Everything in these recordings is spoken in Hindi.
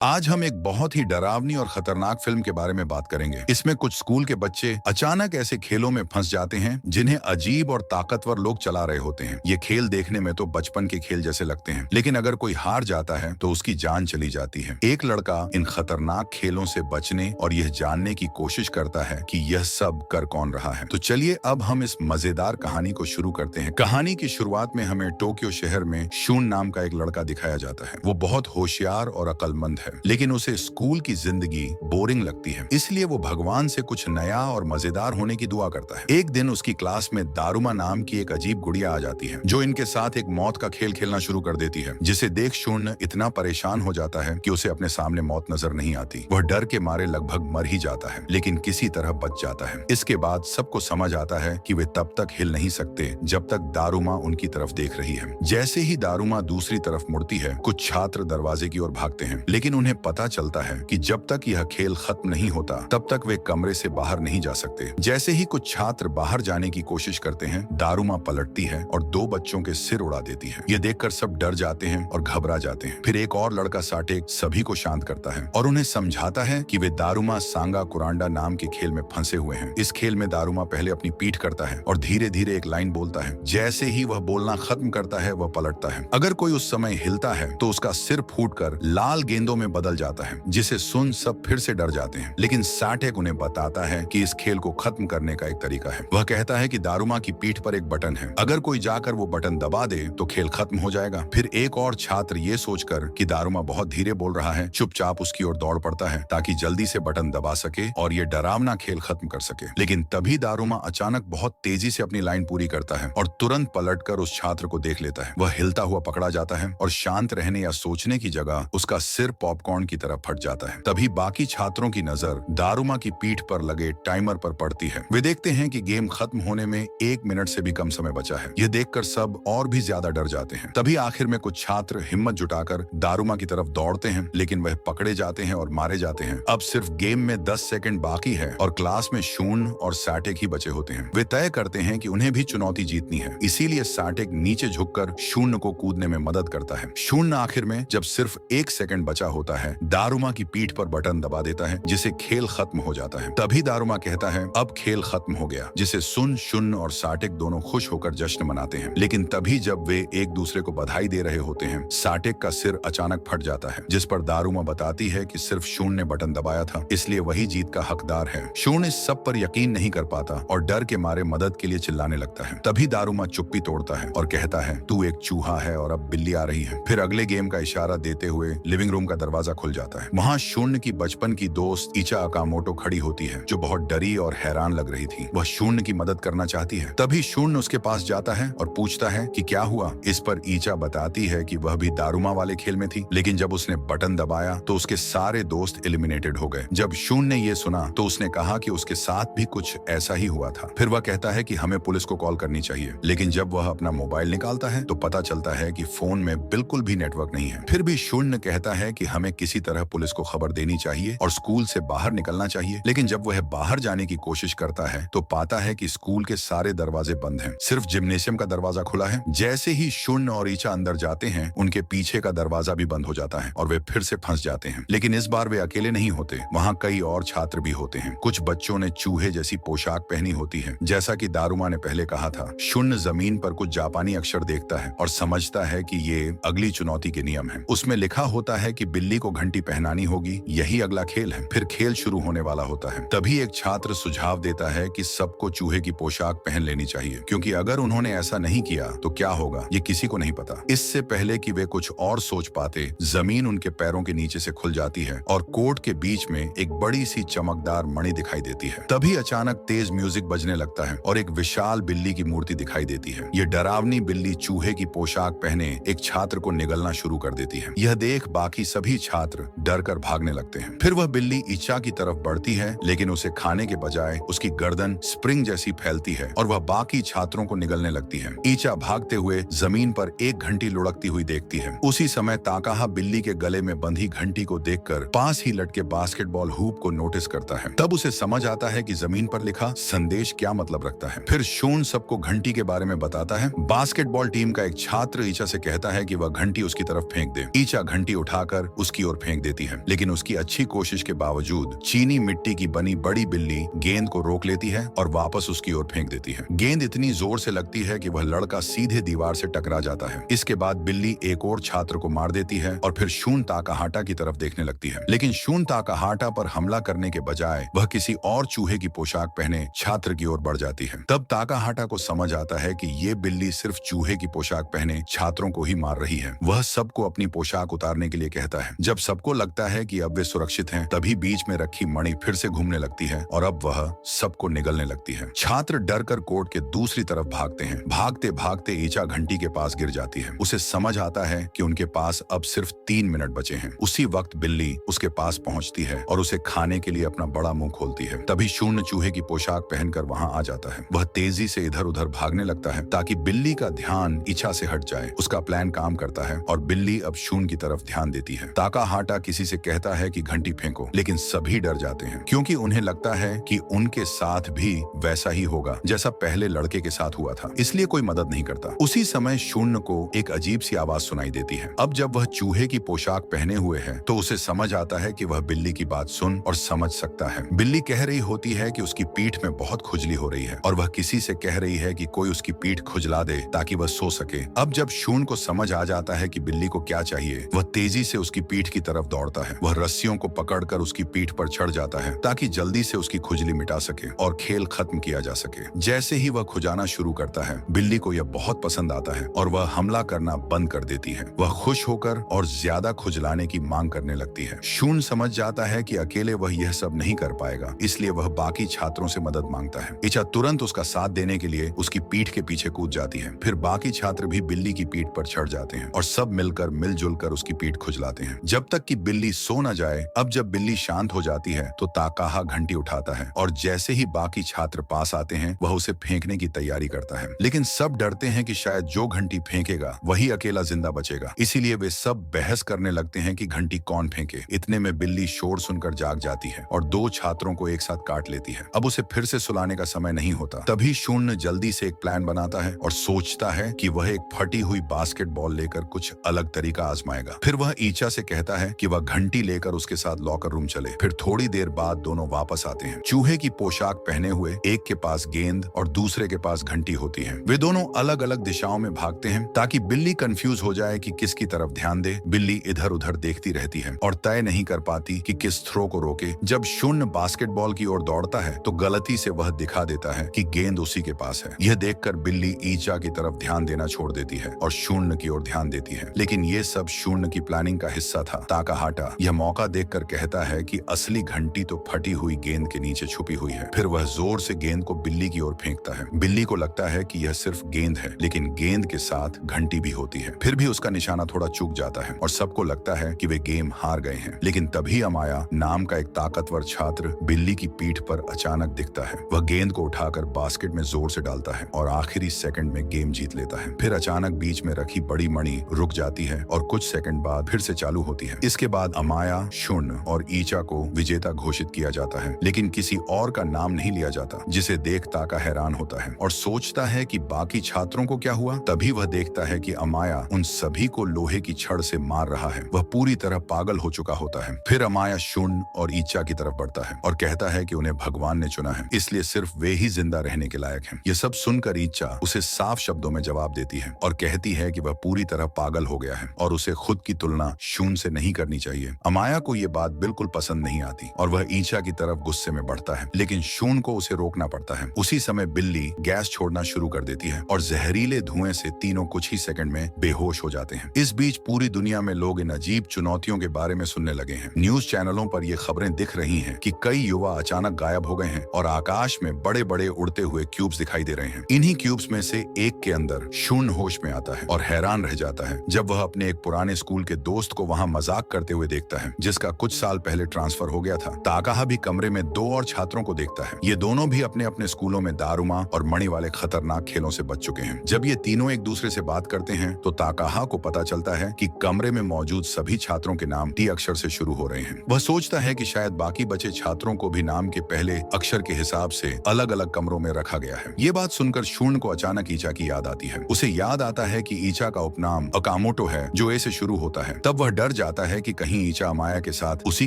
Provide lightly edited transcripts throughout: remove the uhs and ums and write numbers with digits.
आज हम एक बहुत ही डरावनी और खतरनाक फिल्म के बारे में बात करेंगे। इसमें कुछ स्कूल के बच्चे अचानक ऐसे खेलों में फंस जाते हैं जिन्हें अजीब और ताकतवर लोग चला रहे होते हैं। ये खेल देखने में तो बचपन के खेल जैसे लगते हैं, लेकिन अगर कोई हार जाता है तो उसकी जान चली जाती है। एक लड़का इन खतरनाक खेलों से बचने और यह जानने की कोशिश करता है कि यह सब कर कौन रहा है। तो चलिए अब हम इस मजेदार कहानी को शुरू करते हैं। कहानी की शुरुआत में हमें टोक्यो शहर में शून नाम का एक लड़का दिखाया जाता है। वो बहुत होशियार और अक्लमंद है, लेकिन उसे स्कूल की जिंदगी बोरिंग लगती है, इसलिए वो भगवान से कुछ नया और मजेदार होने की दुआ करता है। एक दिन उसकी क्लास में दारुमा नाम की एक अजीब गुड़िया आ जाती है, जो इनके साथ एक मौत का खेल खेलना शुरू कर देती है, जिसे देख शून्य इतना परेशान हो जाता है कि उसे अपने सामने मौत नजर नहीं आती। वह डर के मारे लगभग मर ही जाता है, लेकिन किसी तरह बच जाता है। इसके बाद सबको समझ आता है कि वे तब तक हिल नहीं सकते जब तक दारुमा उनकी तरफ देख रही है। जैसे ही दारुमा दूसरी तरफ मुड़ती है, कुछ छात्र दरवाजे की ओर भागते हैं, लेकिन उन्हें पता चलता है कि जब तक यह खेल खत्म नहीं होता तब तक वे कमरे से बाहर नहीं जा सकते। जैसे ही कुछ छात्र बाहर जाने की कोशिश करते हैं, दारुमा पलटती है और दो बच्चों के सिर उड़ा देती है। यह देखकर सब डर जाते हैं और घबरा जाते हैं। फिर एक और लड़का साटेक सभी को शांत करता है और उन्हें समझाता है कि वे दारुमा सांगा कुरांडा नाम के खेल में फंसे हुए हैं। इस खेल में दारुमा पहले अपनी पीठ करता है और धीरे धीरे एक लाइन बोलता है। जैसे ही वह बोलना खत्म करता है, वह पलटता है। अगर कोई उस समय हिलता है तो उसका सिर फूटकर लाल गेंदों में बदल जाता है, जिसे सुन सब फिर से डर जाते हैं। लेकिन साटेक उन्हें बताता है कि इस खेल को खत्म करने का एक तरीका है। वह कहता है कि दारुमा की पीठ पर एक बटन है, अगर कोई जाकर वो बटन दबा दे तो खेल खत्म हो जाएगा। फिर एक और छात्र ये सोचकर कि दारुमा बहुत धीरे बोल रहा है, चुपचाप उसकी ओर दौड़ पड़ता है ताकि जल्दी से बटन दबा सके और ये डरावना खेल खत्म कर सके। लेकिन तभी दारुमा अचानक बहुत तेजी से अपनी लाइन पूरी करता है और तुरंत पलटकर उस छात्र को देख लेता है। वह हिलता हुआ पकड़ा जाता है और शांत रहने या सोचने की जगह उसका सिर पॉपकॉर्न की तरह फट जाता है। तभी बाकी छात्रों की नजर दारुमा की पीठ पर लगे टाइमर पर पड़ती है। वे देखते हैं कि गेम खत्म होने में 1 मिनट से भी कम समय बचा है। यह देखकर सब और भी ज्यादा डर जाते हैं। तभी आखिर में कुछ छात्र हिम्मत जुटाकर दारुमा की तरफ दौड़ते हैं, लेकिन वह पकड़े जाते हैं और मारे जाते हैं। अब सिर्फ गेम में 10 सेकंड बाकी है और क्लास में शून और साटेक ही बचे होते हैं। वे तय करते हैं कि उन्हें भी चुनौती जीतनी है, इसीलिए साटेक नीचे झुककर शून्य को कूदने में मदद करता है। शून्य आखिर में जब सिर्फ 1 सेकंड बचा होता है, दारुमा की पीठ पर बटन दबा देता है, जिसे खेल खत्म हो जाता है। तभी दारुमा कहता है अब खेल खत्म हो गया, जिसे सुन शून्य और साटेक दोनों खुश होकर जश्न मनाते हैं। लेकिन तभी जब वे एक दूसरे को बधाई दे रहे होते हैं, साटेक का सिर अचानक फट जाता है, जिस पर दारुमा बताती है कि सिर्फ शून्य ने बटन दबाया था, इसलिए वही जीत का हकदार है। शून्य इस सब पर यकीन नहीं कर पाता और डर के मारे मदद के लिए चिल्लाने लगता है। तभी दारुमा चुप्पी तोड़ता है और कहता है तू एक चूहा है और अब बिल्ली आ रही है। फिर अगले गेम का इशारा देते हुए लिविंग रूम का दरवाजा खुल जाता है। वहाँ शून्य की बचपन की दोस्त इचा अकामोटो खड़ी होती है, जो बहुत डरी और हैरान लग रही थी। वह शून्य की मदद करना चाहती है। तभी शून्य उसके पास जाता है और पूछता है कि क्या हुआ। इस पर इचा बताती है कि वह भी दारुमा वाले खेल में थी, लेकिन जब उसने बटन दबाया तो उसके सारे दोस्त एलिमिनेटेड हो गए। जब शून्य ने ये सुना तो उसने कहा कि उसके साथ भी कुछ ऐसा ही हुआ था। फिर वह कहता है कि हमें पुलिस को कॉल करनी चाहिए, लेकिन जब वह अपना मोबाइल निकालता है तो पता चलता है कि फोन में बिल्कुल भी नेटवर्क नहीं है। फिर भी शून्य कहता है कि हमें किसी तरह पुलिस को खबर देनी चाहिए और स्कूल से बाहर निकलना चाहिए। लेकिन जब वह बाहर जाने की कोशिश करता है तो पाता है कि स्कूल के सारे दरवाजे बंद हैं, सिर्फ जिम्नेशियम का दरवाजा खुला है। जैसे ही शून्य और ईचा अंदर जाते हैं, उनके पीछे का दरवाजा भी बंद हो जाता है और वे फिर से फंस जाते हैं। लेकिन इस बार वे अकेले नहीं होते, वहाँ कई और छात्र भी होते हैं। कुछ बच्चों ने चूहे जैसी पोशाक पहनी होती है, जैसा कि दारुमा ने पहले कहा था। शून्य जमीन पर कुछ जापानी अक्षर देखता है और समझता है कि ये अगली चुनौती के नियम है। उसमें लिखा होता है कि बिल्ली को घंटी पहनानी होगी, यही अगला खेल है। फिर खेल शुरू होने वाला होता है। तभी एक छात्र सुझाव देता है कि सबको चूहे की पोशाक पहन लेनी चाहिए, क्योंकि अगर उन्होंने ऐसा नहीं किया तो क्या होगा ये किसी को नहीं पता। इससे पहले कि वे कुछ और सोच पाते, जमीन उनके पैरों के नीचे से खुल जाती है और कोर्ट के बीच में एक बड़ी सी चमकदार मणि दिखाई देती है। तभी अचानक तेज म्यूजिक बजने लगता है और एक विशाल बिल्ली की मूर्ति दिखाई देती है। ये डरावनी बिल्ली चूहे की पोशाक पहने एक छात्र को निगलना शुरू कर देती है। यह देख बाकी सभी छात्र डर कर भागने लगते हैं। फिर वह बिल्ली इचा की तरफ बढ़ती है, लेकिन उसे खाने के बजाय उसकी गर्दन स्प्रिंग जैसी फैलती है और वह बाकी छात्रों को निगलने लगती है। इचा भागते हुए जमीन पर एक घंटी लुढ़कती हुई देखती है। उसी समय ताकाहा बिल्ली के गले में बंधी घंटी को देखकर पास ही लटके बास्केटबॉल हूप को नोटिस करता है। तब उसे समझ आता है कि जमीन पर लिखा संदेश क्या मतलब रखता है। फिर शून सबको घंटी के बारे में बताता है। बास्केटबॉल टीम का एक छात्र ईचा से कहता है कि वह घंटी उसकी तरफ फेंक दे। ईचा घंटी उठाकर उसकी ओर फेंक देती है, लेकिन उसकी अच्छी कोशिश के बावजूद चीनी मिट्टी की बनी बड़ी बिल्ली गेंद को रोक लेती है और वापस उसकी ओर फेंक देती है। गेंद इतनी जोर से लगती है कि वह लड़का सीधे दीवार से टकरा जाता है। इसके बाद बिल्ली एक और छात्र को मार देती है और फिर शून ताकाहाटा की तरफ देखने लगती है, लेकिन शून ताकाहाटा पर हमला करने के बजाय वह किसी और चूहे की पोशाक पहने छात्र की ओर बढ़ जाती है। तब ताकाहाटा को समझ आता है कि ये बिल्ली सिर्फ चूहे की पोशाक पहने छात्रों को ही मार रही है। वह सबको अपनी पोशाक उतारने के लिए कहता है। जब सबको लगता है कि अब वे सुरक्षित हैं, तभी बीच में रखी मणि फिर से घूमने लगती है और अब वह सबको निगलने लगती है। छात्र डरकर कोर्ट के दूसरी तरफ भागते हैं। भागते भागते ईचा घंटी के पास गिर जाती है। उसे समझ आता है कि उनके पास अब सिर्फ 3 मिनट बचे हैं। उसी वक्त बिल्ली उसके पास पहुंचती है और उसे खाने के लिए अपना बड़ा मुंह खोलती है। तभी शून्य चूहे की पोशाक पहनकर वहां आ जाता है। वह तेजी से इधर उधर भागने लगता है ताकि बिल्ली का ध्यान ईचा से हट जाए। उसका प्लान काम करता है और बिल्ली अब शून की तरफ ध्यान देती है। ताकाहाटा किसी से कहता है कि घंटी फेंको, लेकिन सभी डर जाते हैं क्योंकि उन्हें लगता है कि उनके साथ भी वैसा ही होगा जैसा पहले लड़के के साथ हुआ था, इसलिए कोई मदद नहीं करता। उसी समय शून्य को एक अजीब सी आवाज सुनाई देती है। अब जब वह चूहे की पोशाक पहने हुए है तो उसे समझ आता है कि वह बिल्ली की बात सुन और समझ सकता है। बिल्ली कह रही होती है कि उसकी पीठ में बहुत खुजली हो रही है और वह किसी से कह रही है कि कोई उसकी पीठ खुजला दे ताकि वह सो सके। अब जब शून को समझ आ जाता है कि बिल्ली को क्या चाहिए, वह तेजी से उसकी पीठ की तरफ दौड़ता है। वह रस्सियों को पकड़कर उसकी पीठ पर चढ़ जाता है ताकि जल्दी से उसकी खुजली मिटा सके और खेल खत्म किया जा सके। जैसे ही वह खुजाना शुरू करता है, बिल्ली को यह बहुत पसंद आता है और वह हमला करना बंद कर देती है। वह खुश होकर और ज्यादा खुजलाने की मांग करने लगती है। शून समझ जाता है कि अकेले वह यह सब नहीं कर पाएगा, इसलिए वह बाकी छात्रों से मदद मांगता है। ईचा तुरंत उसका साथ देने के लिए उसकी पीठ के पीछे कूद जाती है। फिर बाकी छात्र भी बिल्ली की पीठ पर चढ़ जाते हैं और सब मिलकर मिलजुल कर उसकी पीठ खुजलाते हैं जब तक कि बिल्ली सो न जाए। अब जब बिल्ली शांत हो जाती है तो ताकाहा घंटी उठाता है और जैसे ही बाकी छात्र पास आते हैं वह उसे फेंकने की तैयारी करता है, लेकिन सब डरते हैं कि शायद जो घंटी फेंकेगा वही अकेला जिंदा बचेगा। इसीलिए वे सब बहस करने लगते हैं कि घंटी कौन फेंके। इतने में बिल्ली शोर सुनकर जाग जाती है और 2 छात्रों को एक साथ काट लेती है। अब उसे फिर से सुलाने का समय नहीं होता। तभी शून्य जल्दी से एक प्लान बनाता है और सोचता है कि वह एक फटी हुई बास्केटबॉल लेकर कुछ अलग तरीका आजमाएगा। फिर वह ईचा से कहता है कि वह घंटी लेकर उसके साथ लॉकर रूम चले। फिर थोड़ी देर बाद दोनों वापस आते हैं। चूहे की पोशाक पहने हुए एक के पास गेंद और दूसरे के पास घंटी होती है। वे दोनों अलग अलग दिशाओं में भागते हैं ताकि बिल्ली कंफ्यूज हो जाए कि किसकी तरफ ध्यान दे। बिल्ली इधर उधर देखती रहती है और तय नहीं कर पाती कि किस थ्रो को रोके। जब शून्य बास्केटबॉल की ओर दौड़ता है तो गलती से वह दिखा देता है कि गेंद उसी के पास है। यह देखकर बिल्ली ईचा की तरफ ध्यान देना छोड़ देती है और शून्य की ओर ध्यान देती है, लेकिन ये सब शून्य की प्लानिंग का हिस्सा था। ताकाहाटा यह मौका देखकर कहता है कि असली घंटी तो फटी हुई गेंद के नीचे छुपी हुई है। फिर वह जोर से गेंद को बिल्ली की ओर फेंकता है। बिल्ली को लगता है कि यह सिर्फ गेंद है, लेकिन गेंद के साथ घंटी भी होती है। फिर भी उसका निशाना थोड़ा चूक जाता है और सबको लगता है कि वे गेम हार गए हैं। लेकिन तभी अमाया नाम का एक ताकतवर छात्र बिल्ली की पीठ पर अचानक दिखता है। वह गेंद को उठाकर बास्केट में जोर से डालता है और आखिरी सेकंड में गेम जीत लेता है। फिर अचानक बीच में रखी बड़ी मणि रुक जाती है और कुछ सेकंड बाद फिर से चालू होती है। इसके बाद अमाया, शून्य और ईचा को विजेता घोषित किया जाता है, लेकिन किसी और का नाम नहीं लिया जाता, जिसे देख ताका हैरान होता है और सोचता है कि बाकी छात्रों को क्या हुआ। तभी वह देखता है कि अमाया उन सभी को लोहे की छड़ से मार रहा है। वह पूरी तरह पागल हो चुका होता है। फिर अमाया शून्य और ईचा की तरफ बढ़ता है और कहता है कि उन्हें भगवान ने चुना है, इसलिए सिर्फ वे ही जिंदा रहने के लायक हैं। ये सब सुनकर ईचा उसे साफ शब्दों में जवाब देती है और कहती है कि वह पूरी तरह पागल हो गया है और उसे खुद की तुलना शून्य से नहीं करनी चाहिए। अमाया को ये बात बिल्कुल पसंद नहीं आती और वह ईचा की तरफ गुस्से में बढ़ता है, लेकिन शून्य को उसे रोकना पड़ता है। उसी समय बिल्ली गैस छोड़ना शुरू कर देती है और जहरीले धुएं से तीनों कुछ ही सेकंड में बेहोश हो जाते हैं। इस बीच पूरी दुनिया में लोग इन अजीब चुनौतियों के बारे में सुनने लगे हैं। न्यूज चैनलों पर ये खबरें दिख रही हैं कि कई युवा अचानक गायब हो गए हैं और आकाश में बड़े बड़े उड़ते हुए क्यूब्स दिखाई दे रहे हैं। इन्हीं क्यूब्स में से एक के अंदर शून्य होश में आता है और हैरान रह जाता है जब वह अपने एक पुराने स्कूल के दोस्त को वहां मजाक करते हुए देखता है, जिसका कुछ साल पहले ट्रांसफर हो गया था। ताकाहा भी कमरे में 2 और छात्रों को देखता है। ये दोनों भी अपने अपने स्कूलों में दारुमा और मणि वाले खतरनाक खेलों से बच चुके हैं। जब ये तीनों एक दूसरे से बात करते हैं तो ताकाहा को पता चलता है कि कमरे में मौजूद सभी छात्रों के नाम टी अक्षर से शुरू हो रहे हैं। वह सोचता है कि शायद बाकी बचे छात्रों को भी नाम के पहले अक्षर के हिसाब से अलग अलग कमरों में रखा गया है। ये बात सुनकर शून्य को अचानक ईचा की याद आती है। उसे याद आता है कि ईचा का उपनाम अकामोटो है जो ए से शुरू होता है। तब वह डर जाता है कि कहीं ईचा अमाया के साथ उसी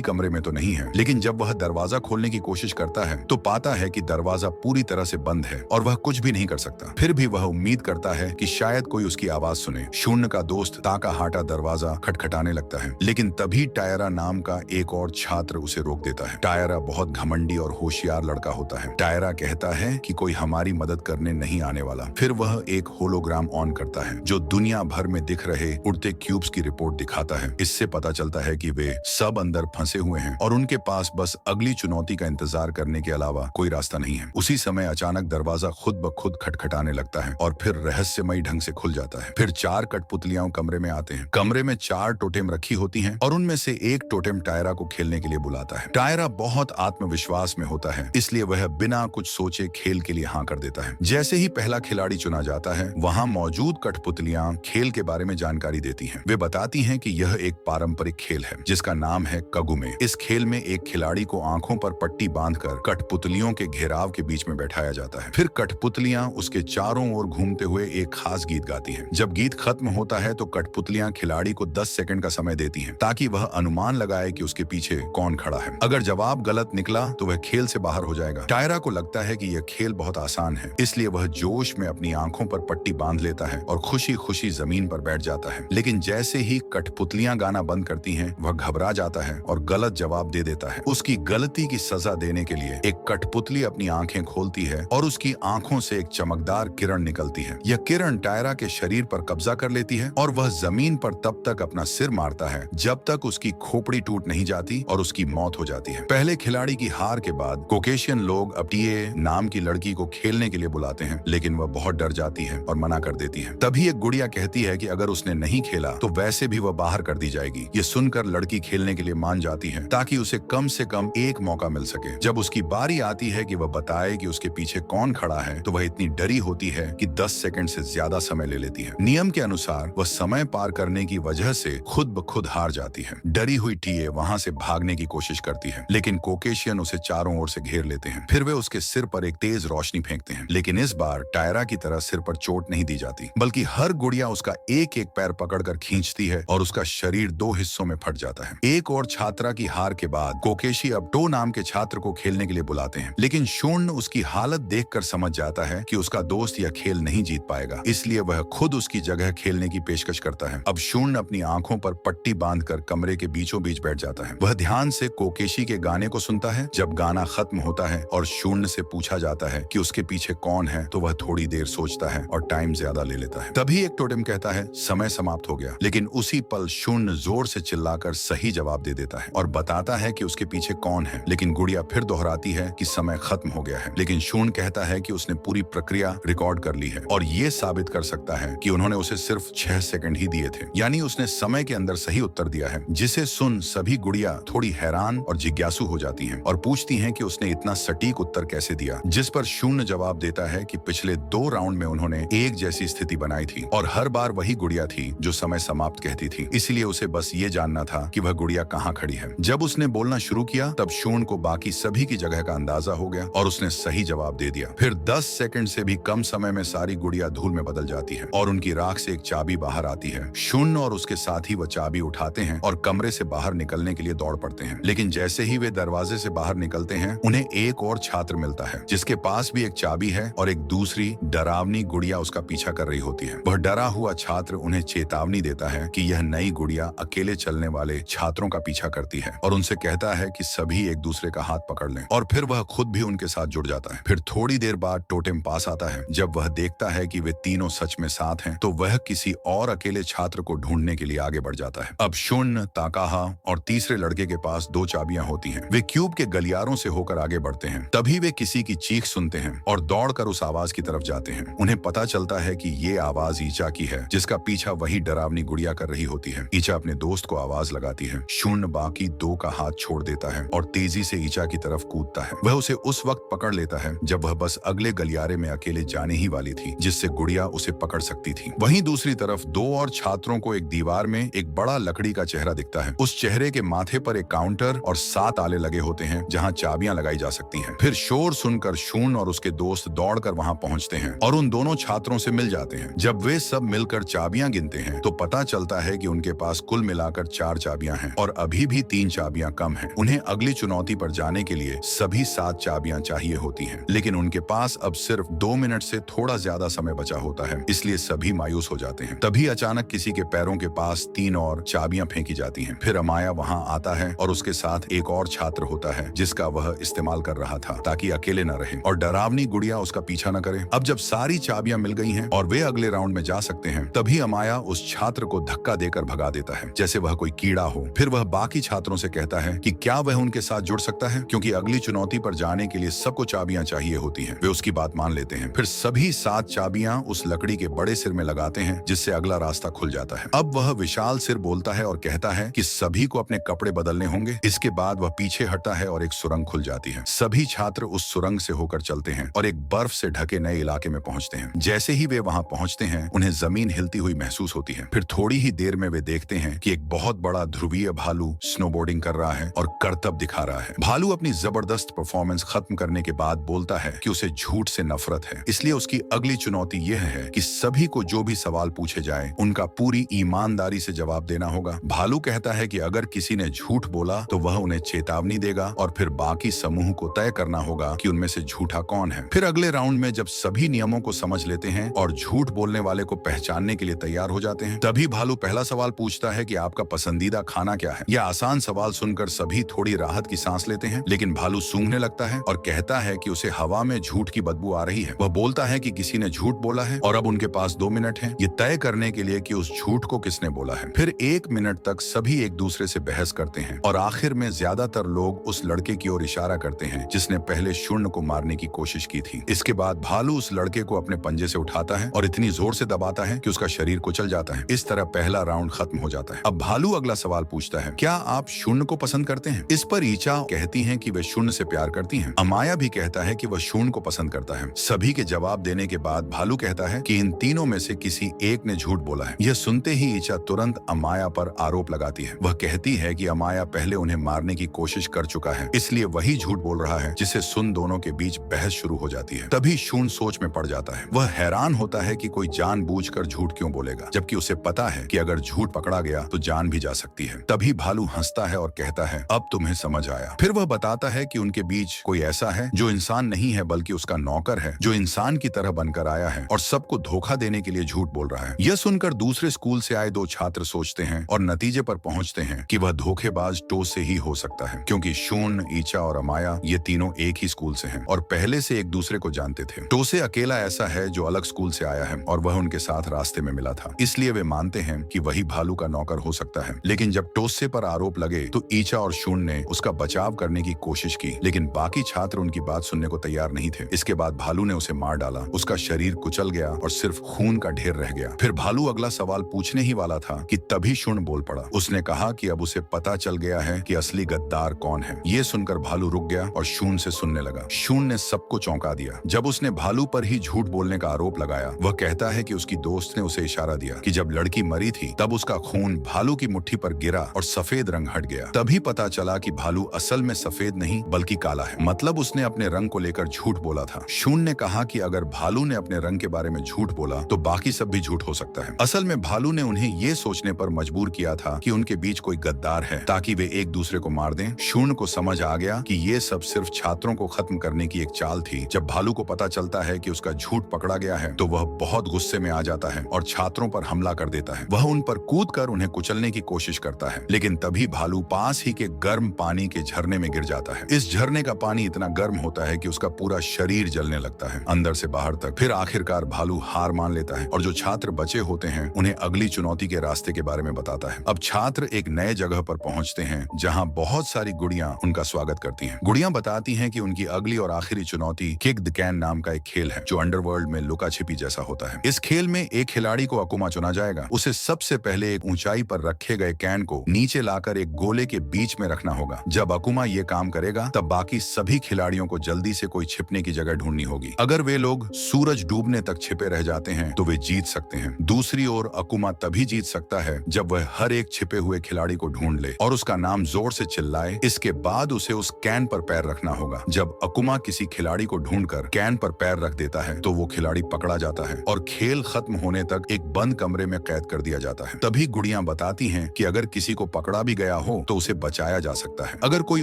कमरे में तो नहीं है। लेकिन जब वह दरवाजा खोलने की कोशिश करता है तो पाता है कि दरवाजा पूरी तरह से बंद है और वह कुछ भी नहीं कर सकता। फिर भी वह उम्मीद करता है कि शायद कोई उसकी आवाज सुने। शून्य का दोस्त ताकाहाटा दरवाजा खटखटाने लगता है, लेकिन तभी टायरा नाम का एक और छात्र उसे रोक देता है। टायरा बहुत घमंडी और होशियार लड़का होता है। टायरा कहता है कि कोई हमारी मदद करने नहीं आने वाला। फिर वह एक होलोग्राम ऑन करता है जो दुनिया भर में दिख रहे उड़ते क्यूब्स की रिपोर्ट दिखाता है। इससे पता चलता है कि वे सब अंदर फंसे हुए हैं और उनके पास बस अगली चुनौती का इंतजार करने के अलावा कोई रास्ता नहीं है। उसी समय अचानक दरवाजा खुद ब खुद खटखटाने लगता है और फिर रहस्यमयी ढंग से खुल जाता है। फिर 4 कठपुतलियां कमरे में आते हैं। कमरे में 4 टोटेम रखी होती हैं और उनमें से एक टोटेम टायरा को खेलने के लिए बुलाता है। टायरा बहुत आत्मविश्वास में होता है, इसलिए वह बिना कुछ सोचे खेल के लिए हाँ कर देता है। जैसे ही पहला खिलाड़ी चुना जाता है, वहाँ मौजूद कठपुतलियां खेल के बारे में जानकारी देती हैं। वे बताती हैं कि यह एक पारंपरिक खेल है जिसका नाम है कगुमे। इस खेल में एक खिलाड़ी को आंखों पर पट्टी बांधकर कठपुतलियों के घेराव के बीच में बैठाया जाता है। फिर कठपुतलियां उसके चारों ओर घूमते हुए एक खास गीत गाती हैं। जब गीत खत्म होता है तो कठपुतलियां खिलाड़ी को 10 सेकंड का समय देती हैं ताकि वह अनुमान लगाए कि उसके पीछे कौन खड़ा है। अगर जवाब गलत निकला तो वह खेल से बाहर हो जाएगा। टायरा को लगता है कि यह खेल बहुत आसान है, इसलिए वह जोश में अपनी आंखों पर पट्टी बांध लेता है और खुशी खुशी जमीन पर बैठ जाता है। लेकिन जैसे ही कठपुतलियां गाना बंद करती हैं, वह घबरा जाता है और गलत जवाब दे देता है। उसकी गलती की सजा देने के लिए एक कठपुतली अपनी आंखें खोलती है और उसकी आंखों से एक चमकदार किरण निकलती है। यह किरण टायरा के शरीर पर कब्जा कर लेती है और वह जमीन पर तब तक अपना सिर मारता है जब तक उसकी खोपड़ी टूट नहीं जाती और उसकी मौत हो जाती है। पहले खिलाड़ी की हार के बाद कोकेशियन लोग अब टीए नाम की लड़की को खेलने के लिए बुलाते हैं, लेकिन वह बहुत डर जाती है और मना कर देती है। तभी एक गुड़िया कहती है कि अगर उसने नहीं खेला तो वैसे भी वह बाहर कर दी जाएगी। ये सुनकर लड़की खेलने के लिए मान जाती है ताकि उसे कम से कम एक मौका मिल सके। जब उसकी बारी आती है कि वह बताए कि उसके पीछे कौन खड़ा है तो वह इतनी डरी होती है कि 10 सेकंड से ज्यादा समय ले लेती है। नियम के अनुसार वह समय पार करने की वजह से खुद ब खुद हार जाती है। डरी हुई टीए वहां से भागने की कोशिश करती है, लेकिन कोकेशियन उसे चारों ओर से घेर लेते हैं। फिर वे उसके सिर पर एक तेज रोशनी फेंकते हैं, लेकिन इस बार टायरा की तरह सिर पर चोट नहीं दी जाती, बल्कि हर गुड़िया उसका एक एक पैर पकड़कर खींचती है और उसका शरीर 2 हिस्सों में फट जाता है। एक और छात्रा की हार के बाद कोकेशी अब टो नाम के छात्र को खेलने के लिए बुलाते हैं, लेकिन शून्य उसकी हालत देखकर समझ जाता है कि उसका दोस्त यह खेल नहीं जीत पाएगा, इसलिए वह खुद उसकी जगह खेलने की पेशकश करता है। अब शून्य अपनी आंखों पर पट्टी बांधकर कमरे के बीचों बीच बैठ जाता है। वह ध्यान से कोकेशी के गाने को सुनता है। जब गाना खत्म होता है और शून्य से पूछा जाता है कि उसके पीछे कौन है, तो वह थोड़ी देर सोचता है और टाइम ज्यादा ले लेता है। तभी एक टोटेम कहता है समय समाप्त हो गया, लेकिन उसी पल शून्य जोर से चिल्लाकर सही जवाब दे देता है और बताता है कि उसके पीछे कौन है। लेकिन गुड़िया फिर दोहराती है कि समय खत्म हो गया है, लेकिन शून्य कहता है कि उसने पूरी प्रक्रिया रिकॉर्ड कर ली है और ये साबित कर सकता है कि उन्होंने उसे सिर्फ 6 सेकंड ही दिए थे, यानी उसने समय के अंदर सही उत्तर दिया है। जिसे सुन सभी गुड़िया थोड़ी हैरान और जिज्ञासु हो जाती हैं और पूछती हैं कि उसने इतना सटीक उत्तर कैसे दिया, जिस पर शून्य जवाब देता है कि पिछले 2 राउंड में उन्होंने एक जैसी स्थिति बनाई थी और हर बार वही गुड़िया थी जो समय समाप्त कहती थी, इसलिए उसे बस ये जानना था कि वह गुड़िया कहाँ खड़ी है। जब उसने बोलना शुरू किया तब शून्य को बाकी सभी की जगह का अंदाजा हो गया और उसने सही जवाब दे दिया। फिर 10 सेकंड से भी कम समय में सारी गुड़िया धूल में बदल जाती है और उनकी राख से एक चाबी बाहर आती है। शून्य और उसके साथी वह चाबी उठाते हैं और कमरे से बाहर निकलने के लिए दौड़ पड़ते हैं, लेकिन जैसे ही वे दरवाजे से बाहर निकलते हैं उन्हें एक और छात्र मिलता है जिसके पास भी एक चाबी है और एक दूसरी डरावनी गुड़िया उसका पीछा कर रही होती है। वह डरा हुआ छात्र उन्हें चेतावनी देता है कि यह नई गुड़िया अकेले चलने वाले छात्रों का पीछा करती है और उनसे कहता है कि सभी एक दूसरे का हाथ पकड़ लें, और फिर वह खुद भी उनके साथ जुड़ जाता है। फिर थोड़ी देर बाद टोटेम पास आता है। जब वह देखता है कि वे तीनों सच में साथ हैं तो वह किसी और अकेले छात्र को ढूंढने के लिए आगे बढ़ जाता है। अब शून्य, ताकाहा और तीसरे लड़के के पास 2 चाबियां होती हैं। वे क्यूब के गलियारों से होकर आगे बढ़ते हैं। तभी वे किसी की चीख सुनते हैं और दौड़कर उस आवाज की तरफ जाते हैं। उन्हें पता चलता है कि ये आवाज ईचा की है, जिसका पीछा वही डरावनी गुड़िया कर रही होती है। ईचा अपने दोस्त को आवाज लगाती है। शून्य बाकी 2 का हाथ छोड़ देता है और तेजी से ईचा की तरफ कूदता है। वह उसे उस वक्त पकड़ लेता है जब वह बस अगले गलियारे में अकेले जाने ही वाली थी, जिससे गुड़िया उसे पकड़ सकती थी। वहीं दूसरी तरफ 2 और छात्रों को एक दीवार में एक बड़ा लकड़ी का चेहरा दिखता है। उस चेहरे के माथे पर एक काउंटर और 7 ताले लगे होते हैं जहां चाबियां लगाई जा सकती हैं। फिर शोर सुनकर शून्य और उसके दोस्त दौड़कर वहां पहुंचते हैं और उन दोनों छात्रों से मिल जाते हैं। जब वे सब मिलकर चाबियां गिनते हैं तो पता चलता है कि उनके पास कुल मिलाकर 4 चाबियां हैं और अभी भी 3 चाबियां कम हैं। उन्हें अगली चुनौती पर जाने के लिए सभी 7 चाबियां चाहिए होती हैं, लेकिन उनके पास अब सिर्फ 2 मिनट से थोड़ा ज्यादा समय बचा होता है, इसलिए सभी मायूस हो जाते हैं। तभी अचानक किसी के पैरों के पास 3 और चाबियां फेंकी जाती हैं। फिर अमाया वहां आता है और उसके साथ एक और छात्र होता है जिसका वह इस्तेमाल कर रहा था ताकि अकेले न रहे और डरावनी गुड़िया उसका पीछा न करे। अब जब सारी चाबियां मिल गई हैं और वे अगले राउंड में जा सकते हैं, तभी अमाया उस छात्र को धक्का देकर भगा देता है जैसे वह कोई कीड़ा हो। फिर वह बाकी छात्रों से कहता है कि क्या वह उनके साथ जुड़ सकता है, क्योंकि अगली चुनौती पर जाने के लिए सबको चाबियां चाहिए होती हैं। वे उसकी बात मान लेते हैं। फिर सभी 7 चाबियां उस लकड़ी के बड़े सिर में लगाते हैं जिससे अगला रास्ता खुल जाता है। अब वह विशाल सिर बोलता है और कहता है कि सभी को अपने कपड़े बदलने होंगे। इसके बाद वह पीछे हटता है और एक सुरंग खुल जाती है। सभी छात्र उस सुरंग से होकर चलते हैं और एक बर्फ से ढके नए इलाके में पहुंचते हैं। जैसे ही वे वहां पहुंचते हैं, उन्हें जमीन हिलती हुई महसूस होती है। फिर थोड़ी ही देर में वे देखते हैं कि एक बहुत बड़ा ध्रुवीय भालू स्नोबोर्डिंग कर रहा है और करतब दिखा रहा है। भालू अपनी जबरदस्त परफॉर्मेंस खत्म करने के बाद बोलता है कि उसे झूठ से नफरत है, इसलिए उसकी अगली चुनौती यह है कि सभी को जो भी सवाल पूछे जाए उनका पूरी ईमानदारी से जवाब देना होगा। भालू कहता है कि अगर किसी ने झूठ बोला तो वह उन्हें चेतावनी देगा और फिर बाकी समूह को तय करना होगा कि उनमें से झूठा कौन है। फिर अगले राउंड में जब सभी नियमों को समझ लेते हैं और झूठ बोलने वाले को पहचानने के लिए तैयार हो जाते हैं, तभी भालू पहला सवाल पूछता है कि आपका पसंदीदा खाना क्या है। यह आसान सवाल सुनकर सभी थोड़ी राहत की सांस लेते हैं, लेकिन भालू सूंघने लगता है और कहता है कि उसे हवा में झूठ की बदबू आ रही है। वह बोलता है कि किसी ने झूठ बोला है और अब उनके पास 2 मिनट हैं ये तय करने के लिए कि उस झूठ को किसने बोला है। फिर 1 मिनट तक सभी एक दूसरे से बहस करते हैं और आखिर में ज्यादातर लोग उस लड़के की ओर इशारा करते हैं जिसने पहले शून्य को मारने की कोशिश की थी। इसके बाद भालू उस लड़के को अपने पंजे से उठाता है और इतनी जोर से दबाता है कि उसका शरीर कुचल जाता है। इस तरह पहला राउंड खत्म हो जाता है। अब भालू अगला सवाल पूछता है, क्या आप शून्य को पसंद करते हैं? इस पर ईचा कहती हैं कि वे शून्य से प्यार करती हैं। अमाया भी कहता है कि वह शून्य को पसंद करता है। सभी के जवाब देने के बाद भालू कहता है कि इन तीनों में से किसी एक ने झूठ बोला है। यह सुनते ही ईचा तुरंत अमाया पर आरोप लगाती है। वह कहती है कि अमाया पहले उन्हें मारने की कोशिश कर चुका है, इसलिए वही झूठ बोल रहा है, जिसे सुन दोनों के बीच बहस शुरू हो जाती है। तभी शून्य सोच में पड़ जाता है। वह हैरान होता है कि कोई जानबूझकर झूठ क्यों बोलेगा, जबकि उसे पता है कि अगर झूठ पकड़ा गया तो जान भी जा सकती है। तभी भालू हंसता है और कहता है, अब तुम्हें समझ आया। फिर वह बताता है कि उनके बीच कोई ऐसा है जो इंसान नहीं है बल्कि उसका नौकर है, जो इंसान की तरह बनकर आया है और सबको धोखा देने के लिए झूठ बोल रहा है। यह सुनकर दूसरे स्कूल से आए 2 छात्र सोचते हैं और नतीजे पर पहुंचते हैं कि वह धोखेबाज टोसे ही हो सकता है, क्योंकि शून्य, ईचा और अमाया ये तीनों एक ही स्कूल से हैं और पहले से एक दूसरे को जानते थे। टोसे अकेला ऐसा है जो अलग स्कूल से आया है और वह उनके साथ रास्ते में मिला था, इसलिए वे मानते हैं कि वही भालू का नौकर हो सकता है। लेकिन जब टोसे पर आरोप लगे तो ईचा और शून्य ने उसका बचाव करने की कोशिश की, लेकिन बाकी छात्र उनकी बात सुनने को तैयार नहीं थे। इसके बाद भालू ने उसे मार डाला। उसका शरीर कुचल गया और सिर्फ खून का ढेर रह गया। फिर भालू अगला सवाल पूछने ही वाला था कि तभी शून्य बोल पड़ा। उसने कहा कि अब उसे पता चल गया है कि असली गद्दार कौन है। ये सुनकर भालू रुक गया और शून्य से सुनने लगा। शून्य ने सबको चौंका दिया। जब उसने भालू पर ही झूठ बोलने का आरोप लगाया, वह कहता है कि उसकी दोस्त ने उसे इशारा दिया कि जब लड़की मरी थी तब उसका खून भालू की मुट्ठी पर गिरा और सफेद रंग हट गया। तभी पता चला कि भालू असल में सफेद नहीं बल्कि काला है, मतलब उसने अपने रंग को लेकर झूठ बोला था। शून्य ने कहा कि अगर भालू ने अपने रंग के बारे में झूठ बोला तो बाकी सब भी झूठ हो सकता है। असल में भालू ने उन्हें ये सोचने पर मजबूर किया था कि उनके बीच कोई गद्दार है ताकि वे एक दूसरे को मार दें। शून्य को समझ आ गया कि ये सब सिर्फ छात्रों को खत्म करने की एक चाल थी। जब भालू को पता चलता है कि उसका झूठ पकड़ा गया है तो वह बहुत गुस्से में आ जाता है और छात्रों पर हमला कर देता है। वह उन पर कूदकर उन्हें कुचलने की कोशिश करता है, लेकिन तभी भालू पास ही के गर्म पानी के झरने में गिर जाता है। इस झरने का पानी इतना गर्म होता है कि उसका पूरा शरीर जलने लगता है, अंदर से बाहर तक। फिर आखिरकार भालू हार मान लेता है और जो छात्र बचे होते हैं उन्हें अगली चुनौती के रास्ते के बारे में बताता है। अब छात्र एक नए जगह पर पहुंचते हैं जहां बहुत सारी गुड़ियां उनका स्वागत करती हैं। गुड़ियां बताती हैं कि उनकी अगली और आखिरी चुनौती किक द कैन नाम का एक खेल है जो अंडरवर्ल्ड में लुका छिपी जैसा होता है। इस खेल में एक खिलाड़ी को अकुमा चुना जाएगा। उसे सबसे पहले एक ऊंचाई पर रखे गए कैन को नीचे लाकर एक गोले के बीच में रखना होगा। जब अकुमा ये काम करेगा तब बाकी सभी खिलाड़ियों को जल्दी से कोई छिपने की जगह ढूंढनी होगी। अगर वे लोग सूरज डूबने तक छिपे रह जाते हैं तो वे जीत सकते हैं। दूसरी ओर अकुमा तभी जीत सकता है जब वह हर एक छिपे हुए खिलाड़ी को ढूंढ ले और उसका नाम जोर से चिल्लाए। इसके बाद उसे उस कैन पर पैर रखना होगा। जब अकुमा किसी खिलाड़ी को ढूंढकर कैन पर पैर रख देता है तो वो खिलाड़ी पकड़ा जाता है और खेल खत्म होने तक एक बंद कमरे में कैद कर दिया जाता है। तभी गुड़ियां बताती हैं कि अगर किसी को पकड़ा भी गया हो तो उसे बचाया जा सकता है। अगर कोई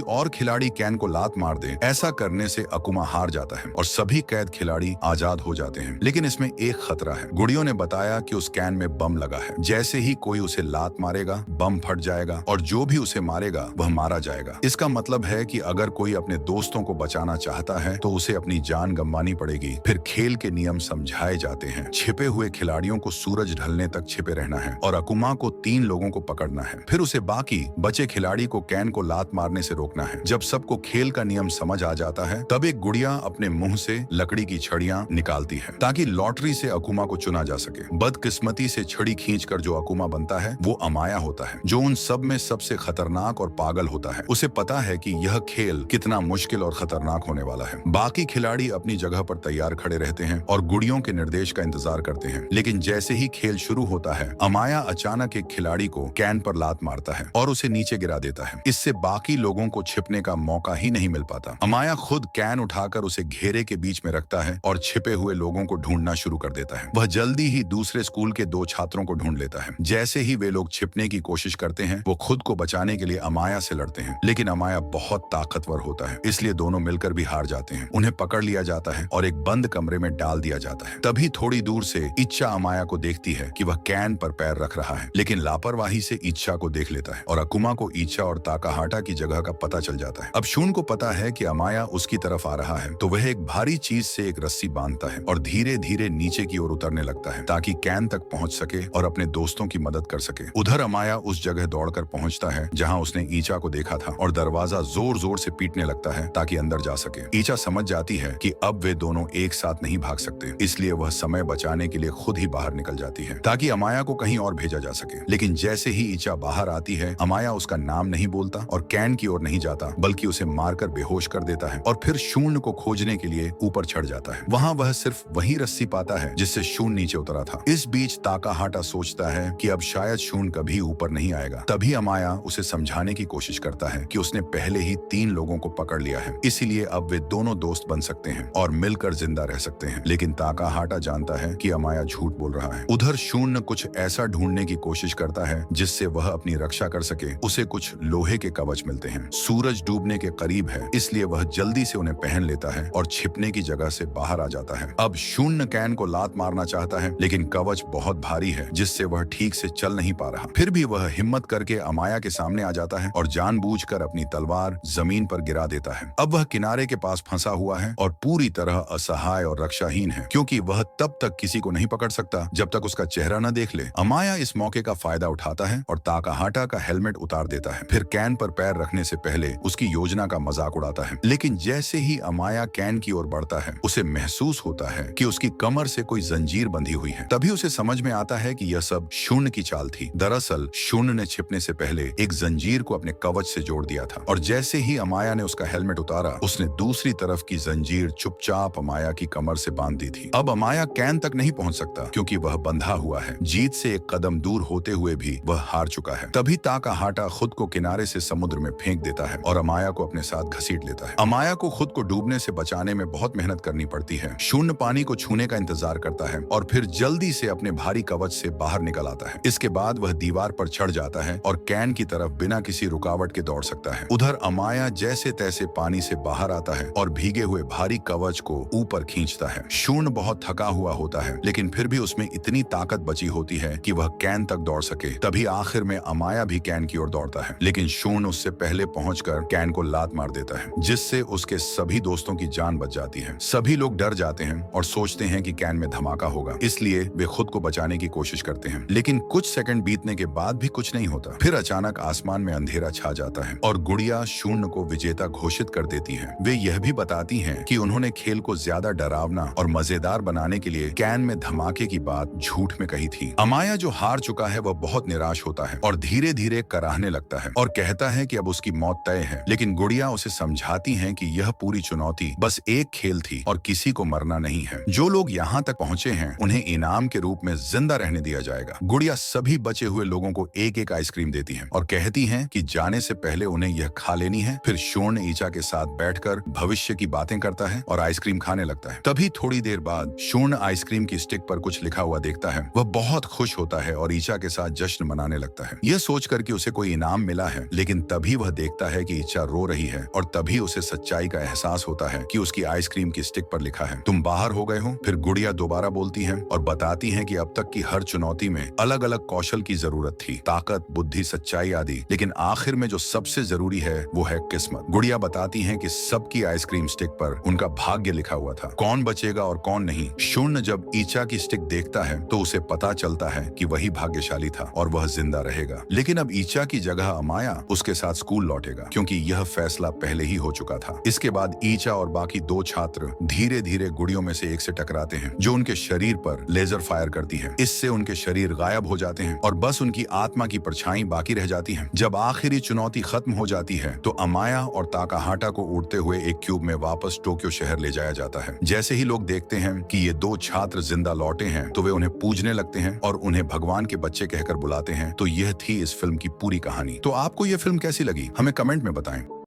और खिलाड़ी कैन को लात मार दे, ऐसा करने से अकुमा हार जाता है और सभी कैद खिलाड़ी आजाद हो जाते हैं। लेकिन इसमें एक खतरा है। गुड़ियों ने बताया कि उस कैन में बम लगा है। जैसे ही कोई उसे लात मारेगा, बम फट जाएगा और जो भी उसे मारेगा वह मारा जाएगा। इसका मतलब है कि अगर कोई अपने दोस्तों को बचाना चाहता है तो उसे अपनी जान गंवानी पड़ेगी। फिर खेल के नियम समझाए जाते हैं। छिपे हुए खिलाड़ियों को सूरज ढलने तक छिपे रहना है और अकुमा को 3 लोगों को पकड़ना है। फिर उसे बाकी बचे खिलाड़ी को कैन को लात मारने से रोकना है। जब सबको खेल का नियम समझ आ जाता है तब एक गुड़िया अपने मुंह से लकड़ी की छड़ियां निकालती है ताकि लॉटरी से अकुमा को चुना जा सके। बदकिस्मती से छड़ी खींचकर जो अकुमा बनता है वो अमाया होता है, जो उन सब में सबसे खतरनाक और पागल होता है। उसे पता है कि यह खेल कितना मुश्किल और खतरनाक होने वाला है। बाकी खिलाड़ी अपनी जगह पर तैयार खड़े रहते हैं और गुड़ियों के निर्देश का इंतजार करते हैं। लेकिन जैसे ही खेल शुरू होता है, अमाया अचानक एक खिलाड़ी को कैन पर लात मारता है और उसे नीचे गिरा देता है। इससे बाकी लोगों को छिपने का मौका ही नहीं मिल पाता। अमाया खुद कैन उठाकर उसे घेरे के बीच में रखता है और छिपे हुए लोगों को ढूंढना शुरू कर देता है। वह जल्दी ही दूसरे स्कूल के 2 छात्रों को ढूंढ लेता है। जैसे ही वे लोग छिपने की कोशिश करते हैं, वो खुद को बचाने के लिए अमाया से लड़ते हैं। लेकिन अमाया बहुत ताकतवर होता है, इसलिए दोनों मिलकर भी हार जाते हैं। उन्हें पकड़ लिया जाता है और एक बंद कमरे में डाल दिया जाता है। तभी थोड़ी दूर से इच्छा अमाया को देखती है कि वह कैन पर पैर रख रहा है, लेकिन लापरवाही से इच्छा को देख लेता है और अकुमा को इच्छा और ताकाहाटा की जगह का पता चल जाता है। अब शून को पता है कि अमाया उसकी तरफ आ रहा है, तो वह एक भारी चीज से एक रस्सी बांधता है और धीरे धीरे नीचे की ओर उतरने लगता है ताकि कैन तक पहुंच सके और अपने दोस्तों की मदद कर सके। उधर अमाया उस जगह दौड़कर पहुंचता है जहां उसने ईचा को देखा था और दरवाजा जोर जोर से पीटने लगता है ताकि अंदर जा सके। ईचा समझ जाती है कि अब वे दोनों एक साथ नहीं भाग सकते, इसलिए वह समय बचाने के लिए खुद ही बाहर निकल जाती है ताकि अमाया को कहीं और भेजा जा सके। लेकिन जैसे ही ईचा बाहर आती है, अमाया उसका नाम नहीं बोलता और कैन की ओर नहीं जाता, बल्कि उसे मारकर बेहोश कर देता है और फिर शून्य को खोजने के लिए ऊपर चढ़ जाता है। वहां वह सिर्फ वही रस्सी पाता है जिससे शून्य नीचे उतरा था। इस बीच ताकाहाटा सोचता है कि अब शायद शून्य कभी ऊपर नहीं आएगा। तभी अमाया उसे समझाने की कोशिश करता है कि उसने पहले ही 3 लोगों को पकड़ लिया है, इसीलिए अब वे दोनों दोस्त बन सकते हैं और मिलकर जिंदा रह सकते हैं। लेकिन ताकाहाटा जानता है कि अमाया झूठ बोल रहा है। उधर शून्य कुछ ऐसा ढूंढने की कोशिश करता है जिससे वह अपनी रक्षा कर सके। उसे कुछ लोहे के कवच मिलते हैं। सूरज डूबने के करीब है, इसलिए वह जल्दी से उन्हें पहन लेता है और छिपने की जगह से बाहर आ जाता है। अब शून्य कैन को लात मारना चाहता है, लेकिन कवच बहुत भारी है जिससे वह ठीक से चल नहीं पा रहा। फिर भी वह हिम्मत करके अमाया के सामने आ जाता है और जानबूझकर अपनी तलवार जमीन पर गिरा देता है। अब वह किनारे के पास फंसा हुआ है और पूरी तरह असहाय और रक्षाहीन है, क्योंकि वह तब तक किसी को नहीं पकड़ सकता जब तक उसका चेहरा न देख ले। अमाया इस मौके का फायदा उठाता है और ताकाहाटा का हेलमेट उतार देता है। फिर कैन पर पैर रखने से पहले उसकी योजना का मजाक उड़ाता है। लेकिन जैसे ही अमाया कैन की ओर बढ़ता है, उसे महसूस होता है कि उसकी कमर से कोई जंजीर बंधी हुई है। तभी उसे समझ में आता है कि यह सब शून्य की चाल थी। दरअसल शून्य ने छिपने से पहले एक जंजीर को अपने कवच से जोड़ दिया था और जैसे ही अमाया ने उसका हेलमेट उतारा, उसने दूसरी तरफ की जंजीर चुपचाप अमाया की कमर से बांध दी थी। अब अमाया कैन तक नहीं पहुंच सकता क्योंकि वह बंधा हुआ है। जीत से एक कदम दूर होते हुए भी वह हार चुका है। तभी ताकाहाटा खुद को किनारे से समुद्र में फेंक देता है और अमाया को अपने साथ घसीट लेता है। अमाया को खुद को डूबने से बचाने में बहुत मेहनत करनी पड़ती है। शून्य पानी को छूने का इंतजार करता है और फिर जल्दी से अपने भारी कवच से बाहर निकल आता है। इसके बाद वह दीवार पर चढ़ जाता है और कैन की तरफ बिना किसी रुकावट के दौड़ सकता है। उधर अमाया जैसे तैसे पानी से बाहर आता है और भीगे हुए भारी कवच को ऊपर खींचता है। शून्य बहुत थका हुआ होता है, लेकिन फिर भी उसमें इतनी ताकत बची होती है कि वह कैन तक दौड़ सके। तभी आखिर में अमाया भी कैन की ओर दौड़ता है, लेकिन शून्य उससे पहले पहुंचकर कैन को लात मार देता है, जिससे उसके सभी दोस्तों की जान बच जाती है। सभी लोग डर जाते हैं और सोचते हैं कि कैन में धमाका होगा, इसलिए वे खुद को बचाने की कोशिश करते हैं। लेकिन कुछ सेकंड बीतने के बाद भी कुछ नहीं होता। फिर अचानक आसमान में अंधेरा छा जाता है और गुड़िया शून्य को विजेता घोषित कर देती है। वे यह भी बताती हैं कि उन्होंने खेल को ज्यादा डरावना और मजेदार बनाने के लिए कैन में धमाके की बात झूठ में कही थी। अमाया जो हार चुका है वह बहुत निराश होता है और धीरे धीरे कराहने लगता है और कहता है कि अब उसकी मौत तय है। लेकिन गुड़िया उसे समझाती हैं कि यह पूरी चुनौती बस एक खेल थी और किसी को मरना नहीं है। जो लोग यहाँ तक पहुँचे हैं उन्हें इनाम के रूप में जिंदा रहने दिया जाएगा। गुड़िया सभी बचे हुए लोगों को एक एक आइसक्रीम देती है और कहती है कि जाने से पहले उन्हें यह खा लेनी है। फिर शून्य ईचा के साथ बैठकर भविष्य की बातें करता है और आइसक्रीम खाने लगता है। तभी थोड़ी देर बाद शून्य आइसक्रीम की स्टिक पर कुछ लिखा हुआ देखता है। वह बहुत खुश होता है और ईचा के साथ जश्न मनाने लगता है, यह सोचकर कि उसे कोई इनाम मिला है। लेकिन तभी वह देखता है कि इचा रो रही है और तभी उसे सच्चाई का एहसास होता है कि उसकी आइसक्रीम की स्टिक पर लिखा है, तुम बाहर हो गए हो। फिर गुड़िया दोबारा बोलती है और बताती है कि अब तक की हर चुनौती में अलग अलग कौशल की जरूरत थी, ताकत, बुद्धि, सच्चाई आदि, लेकिन आखिर में जो सबसे जरूरी है वो है किस्मत। गुड़िया बताती है कि सबकी आइसक्रीम स्टिक पर उनका भाग्य लिखा हुआ था, कौन बचेगा और कौन नहीं। शून्य जब ईचा की स्टिक देखता है तो उसे पता चलता है कि वही भाग्यशाली था और वह जिंदा रहेगा। लेकिन अब ईचा की जगह अमाया उसके साथ स्कूल लौटेगा, क्योंकि यह फैसला पहले ही हो चुका था। इसके बाद ईचा और बाकी दो छात्र धीरे धीरे गुड़ियों में से एक से टकराते हैं, जो उनके शरीर पर लेजर फायर करती है। इससे उनके शरीर गायब हो जाते हैं और बस उनकी आत्मा की परछाई बाकी रह जाती है। जब आखिरी चुनौती खत्म हो जाती है तो अमाया और ताकाहाटा को उड़ते हुए एक क्यूब में वापस टोक्यो शहर ले जाया जाता है। जैसे ही लोग देखते हैं कि ये दो छात्र जिंदा लौटे हैं तो वे उन्हें पूजने लगते हैं और उन्हें भगवान के बच्चे कहकर बुलाते हैं। तो यह थी इस फिल्म की पूरी कहानी। तो आपको यह फिल्म कैसी लगी, हमें कमेंट में बताएं।